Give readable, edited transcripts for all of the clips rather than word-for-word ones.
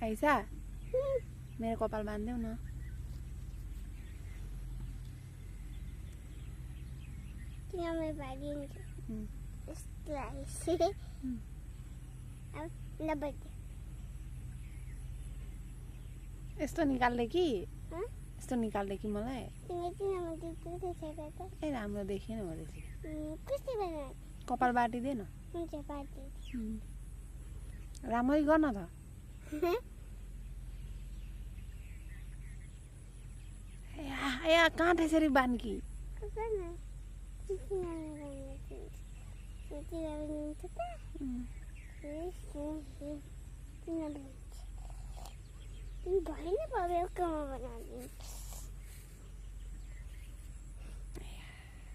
आइसा मेरो कपाल बाँधिदेऊ न यस्तो निकाल्दै कि यस्तो निकाल्दै कि मलाई ए राम्रो देखिएन भनेपछि कपाल बाटिदे न राम्ररी गर्न त या कहाँ त्यसरी बान्की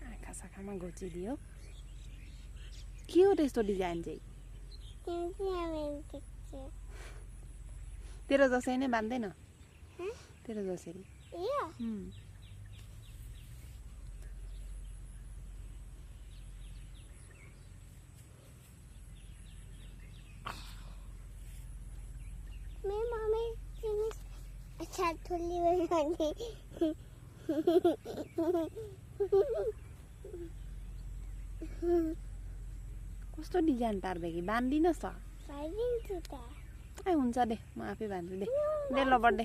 आँखा साखामा घोचिदियो के हो त्यस्तो डिजाइन चाहिँ तेरो जसरी नै बान्दैन तेरो जसरी अच्छा थोड़ी बनाने कस्तो डिजाइन टार्दै कि बान्दिनस् त बाँधिदिन्छु त ए हुन्छ दे म आफै बान्छु दे ल बर्थडे